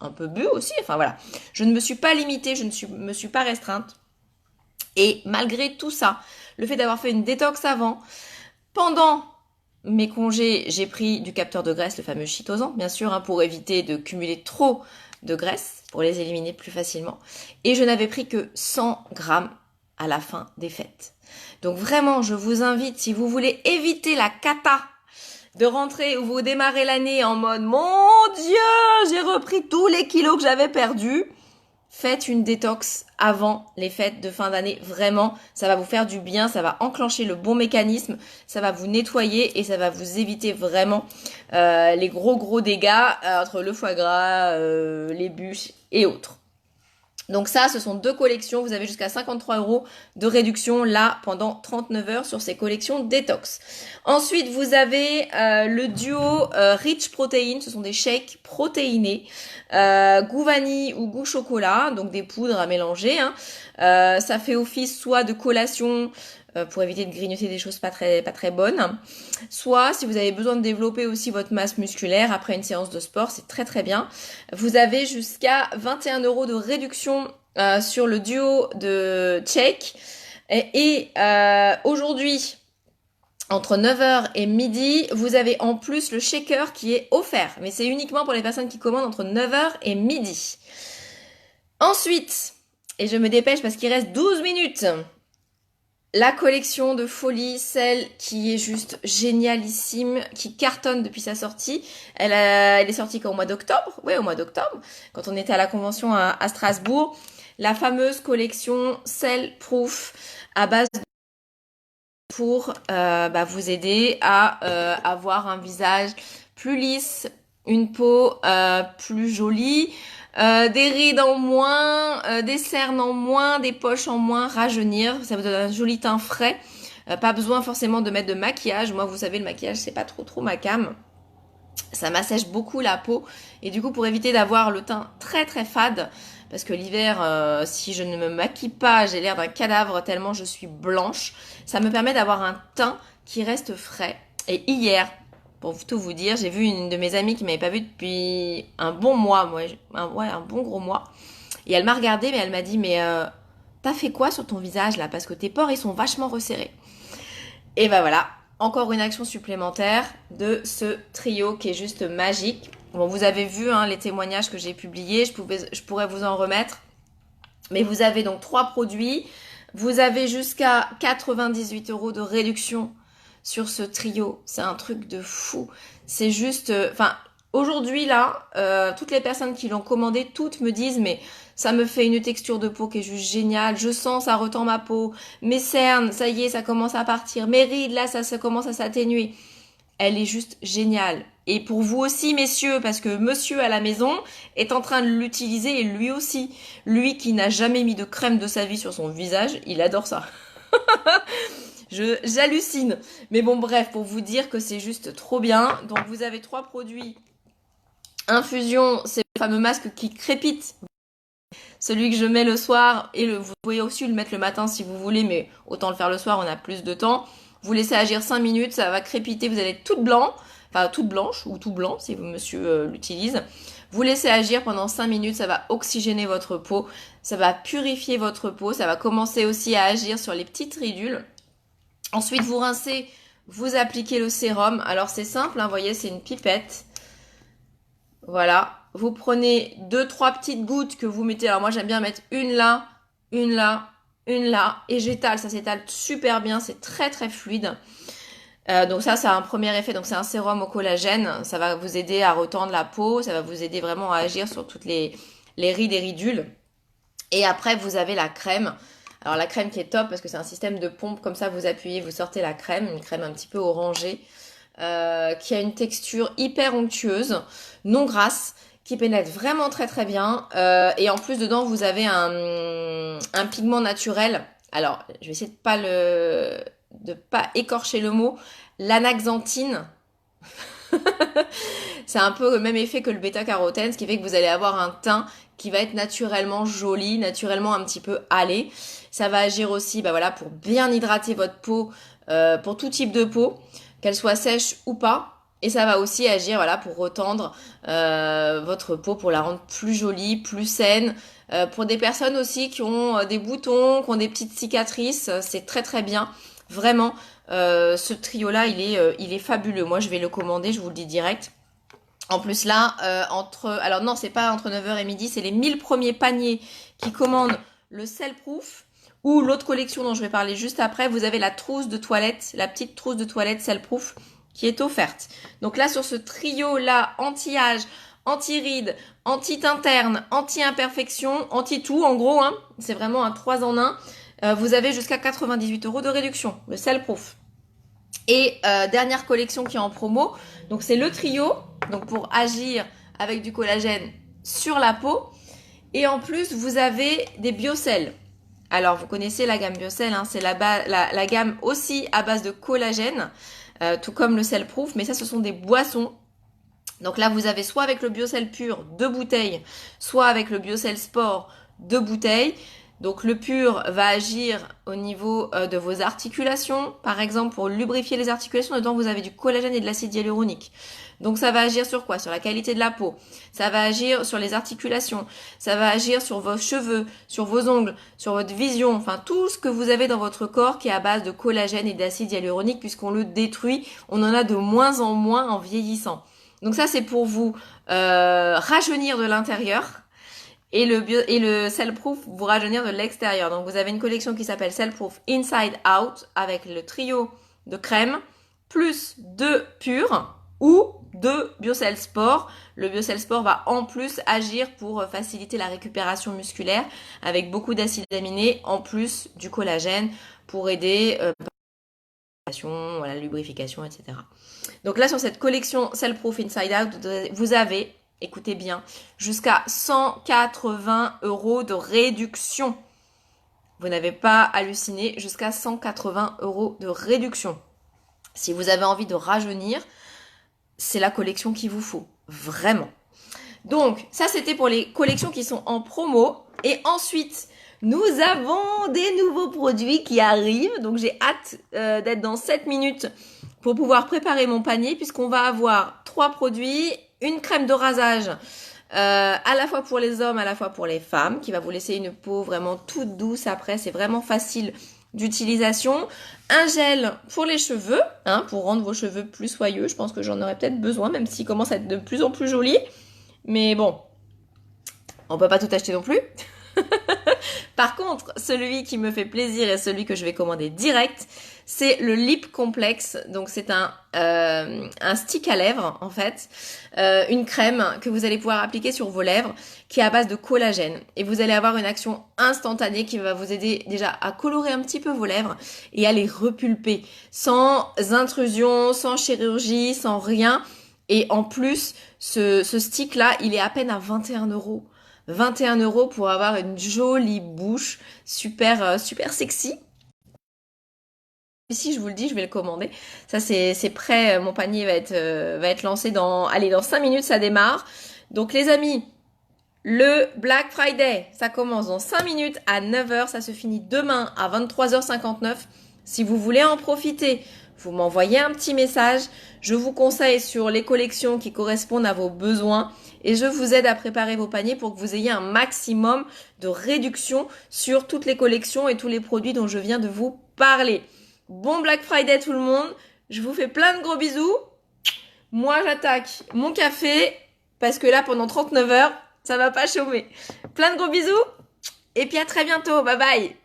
un peu bu aussi. Enfin voilà, je ne me suis pas limitée, me suis pas restreinte. Et malgré tout ça, le fait d'avoir fait une détox avant, pendant mes congés, j'ai pris du capteur de graisse, le fameux Chitosan, bien sûr, hein, pour éviter de cumuler trop de graisse, pour les éliminer plus facilement. Et je n'avais pris que 100 grammes à la fin des fêtes. Donc vraiment, je vous invite, si vous voulez éviter la cata de rentrer où vous démarrez l'année en mode mon Dieu, j'ai repris tous les kilos que j'avais perdus. Faites une détox avant les fêtes de fin d'année. Vraiment, ça va vous faire du bien, ça va enclencher le bon mécanisme, ça va vous nettoyer et ça va vous éviter vraiment les gros dégâts entre le foie gras, les bûches et autres. Donc ça, ce sont deux collections. Vous avez jusqu'à 53 € de réduction là pendant 39 heures sur ces collections détox. Ensuite, vous avez le duo Rich Protein. Ce sont des shakes protéinés, goût vanille ou goût chocolat, donc des poudres à mélanger. Hein. Ça fait office soit de collation pour éviter de grignoter des choses pas très bonnes. Soit, si vous avez besoin de développer aussi votre masse musculaire après une séance de sport, c'est très bien. Vous avez jusqu'à 21 € de réduction sur le duo de shake. Et aujourd'hui, entre 9 heures et midi, vous avez en plus le shaker qui est offert. Mais c'est uniquement pour les personnes qui commandent entre 9 heures et midi. Ensuite, et je me dépêche parce qu'il reste 12 minutes, la collection de folie, celle qui est juste génialissime, qui cartonne depuis sa sortie. Elle est sortie qu'au mois d'octobre, oui, au mois d'octobre, quand on était à la convention à Strasbourg. La fameuse collection Cell Proof à base pour vous aider à avoir un visage plus lisse, une peau plus jolie, des rides en moins, des cernes en moins, des poches en moins, rajeunir. Ça vous donne un joli teint frais. Pas besoin forcément de mettre de maquillage. Moi, vous savez, le maquillage, c'est pas trop ma came. Ça m'assèche beaucoup la peau. Et du coup, pour éviter d'avoir le teint très fade, parce que l'hiver, si je ne me maquille pas, j'ai l'air d'un cadavre tellement je suis blanche. Ça me permet d'avoir un teint qui reste frais. Et hier, pour tout vous dire, j'ai vu une de mes amies qui m'avait pas vue depuis un bon mois, un bon gros mois. Et elle m'a regardée, mais elle m'a dit, mais t'as fait quoi sur ton visage là? Parce que tes pores, ils sont vachement resserrés. Et ben voilà, encore une action supplémentaire de ce trio qui est juste magique. Bon, vous avez vu hein, les témoignages que j'ai publiés, je pourrais vous en remettre. Mais vous avez donc 3 produits. Vous avez jusqu'à 98 € de réduction sur ce trio. C'est un truc de fou. C'est juste... aujourd'hui là, toutes les personnes qui l'ont commandé, toutes me disent mais ça me fait une texture de peau qui est juste géniale. Je sens, ça retend ma peau. Mes cernes, ça y est, ça commence à partir. Mes rides, là, ça commence à s'atténuer. Elle est juste géniale. Et pour vous aussi, messieurs, parce que monsieur à la maison est en train de l'utiliser et lui aussi. Lui qui n'a jamais mis de crème de sa vie sur son visage, il adore ça. J'hallucine. Mais bon, bref, pour vous dire que c'est juste trop bien. Donc, vous avez 3 produits. Infusion, c'est le fameux masque qui crépite. Celui que je mets le soir et vous pouvez aussi le mettre le matin si vous voulez, mais autant le faire le soir, on a plus de temps. Vous laissez agir 5 minutes, ça va crépiter, vous allez être toute blanc, enfin toute blanche ou tout blanc si monsieur l'utilise. Vous laissez agir pendant 5 minutes, ça va oxygéner votre peau, ça va purifier votre peau, ça va commencer aussi à agir sur les petites ridules. Ensuite, vous rincez, vous appliquez le sérum. Alors c'est simple, hein, vous voyez, c'est une pipette. Voilà, vous prenez 2-3 petites gouttes que vous mettez. Alors moi j'aime bien mettre une là, une là, une là. Et j'étale, ça s'étale super bien, c'est très fluide. Donc ça a un premier effet, donc c'est un sérum au collagène. Ça va vous aider à retendre la peau, ça va vous aider vraiment à agir sur toutes les rides et ridules. Et après vous avez la crème. Alors la crème qui est top parce que c'est un système de pompe, comme ça vous appuyez, vous sortez la crème, une crème un petit peu orangée. Qui a une texture hyper onctueuse, non grasse, qui pénètre vraiment très bien. Et en plus dedans vous avez un pigment naturel. Alors je vais essayer de pas écorcher le mot. L'anaxanthine. C'est un peu le même effet que le bêta-carotène, ce qui fait que vous allez avoir un teint qui va être naturellement joli, naturellement un petit peu hâlé. Ça va agir aussi pour bien hydrater votre peau, pour tout type de peau, qu'elle soit sèche ou pas. Et ça va aussi agir, voilà, pour retendre votre peau, pour la rendre plus jolie, plus saine. Pour des personnes aussi qui ont des boutons, qui ont des petites cicatrices, c'est très très bien. Vraiment, ce trio-là, il est fabuleux. Moi, je vais le commander, je vous le dis direct. En plus là, alors non, c'est pas entre 9h et midi, c'est les 1000 premiers paniers qui commandent le Cell Proof ou l'autre collection dont je vais parler juste après. Vous avez la trousse de toilette, la petite trousse de toilette Cell Proof qui est offerte. Donc là, sur ce trio-là, anti-âge, anti-rides, anti-teinte interne, anti-imperfection, anti-tout, en gros, hein, c'est vraiment un 3 en 1. Vous avez jusqu'à 98 € de réduction, le Cell Proof. Et dernière collection qui est en promo, donc c'est le trio, donc pour agir avec du collagène sur la peau. Et en plus, vous avez des biocels. Alors, vous connaissez la gamme biocell, hein, c'est la gamme aussi à base de collagène, tout comme le Cell Proof, mais ça, ce sont des boissons. Donc là, vous avez soit avec le biocell pur, 2 bouteilles, soit avec le biocell sport, 2 bouteilles. Donc le pur va agir au niveau de vos articulations, par exemple pour lubrifier les articulations. Dedans vous avez du collagène et de l'acide hyaluronique. Donc ça va agir sur quoi? Sur la qualité de la peau. Ça va agir sur les articulations. Ça va agir sur vos cheveux, sur vos ongles, sur votre vision. Enfin tout ce que vous avez dans votre corps qui est à base de collagène et d'acide hyaluronique puisqu'on le détruit. On en a de moins en moins en vieillissant. Donc ça c'est pour vous rajeunir de l'intérieur. Et le Cell Proof vous rajeunir de l'extérieur. Donc vous avez une collection qui s'appelle Cell Proof Inside Out avec le trio de crème plus 2 purs ou 2 Biocell Sport. Le Biocell Sport va en plus agir pour faciliter la récupération musculaire avec beaucoup d'acides aminés en plus du collagène pour aider la lubrification, etc. Donc là sur cette collection Cell Proof Inside Out, vous avez, écoutez bien, jusqu'à 180 € de réduction. Vous n'avez pas halluciné, jusqu'à 180 € de réduction. Si vous avez envie de rajeunir, c'est la collection qu'il vous faut, vraiment. Donc, ça c'était pour les collections qui sont en promo. Et ensuite, nous avons des nouveaux produits qui arrivent. Donc, j'ai hâte d'être dans 7 minutes pour pouvoir préparer mon panier puisqu'on va avoir 3 produits. Une crème de rasage à la fois pour les hommes, à la fois pour les femmes, qui va vous laisser une peau vraiment toute douce après. C'est vraiment facile d'utilisation. Un gel pour les cheveux, hein, pour rendre vos cheveux plus soyeux. Je pense que j'en aurais peut-être besoin, même s'ils commencent à être de plus en plus jolis. Mais bon, on peut pas tout acheter non plus. Par contre, celui qui me fait plaisir et celui que je vais commander direct, c'est le Lip Complex. Donc c'est un stick à lèvres en fait, une crème que vous allez pouvoir appliquer sur vos lèvres qui est à base de collagène. Et vous allez avoir une action instantanée qui va vous aider déjà à colorer un petit peu vos lèvres et à les repulper sans intrusion, sans chirurgie, sans rien. Et en plus, ce stick là, il est à peine à 21 €. 21 € pour avoir une jolie bouche, super sexy. Ici, je vous le dis, je vais le commander. Ça, c'est prêt. Mon panier va être lancé dans 5 minutes, ça démarre. Donc, les amis, le Black Friday, ça commence dans 5 minutes à 9h. Ça se finit demain à 23h59. Si vous voulez en profiter, vous m'envoyez un petit message. Je vous conseille sur les collections qui correspondent à vos besoins. Et je vous aide à préparer vos paniers pour que vous ayez un maximum de réduction sur toutes les collections et tous les produits dont je viens de vous parler. Bon Black Friday tout le monde. Je vous fais plein de gros bisous. Moi, j'attaque mon café parce que là, pendant 39 heures, ça va pas chômer. Plein de gros bisous. Et puis à très bientôt. Bye bye.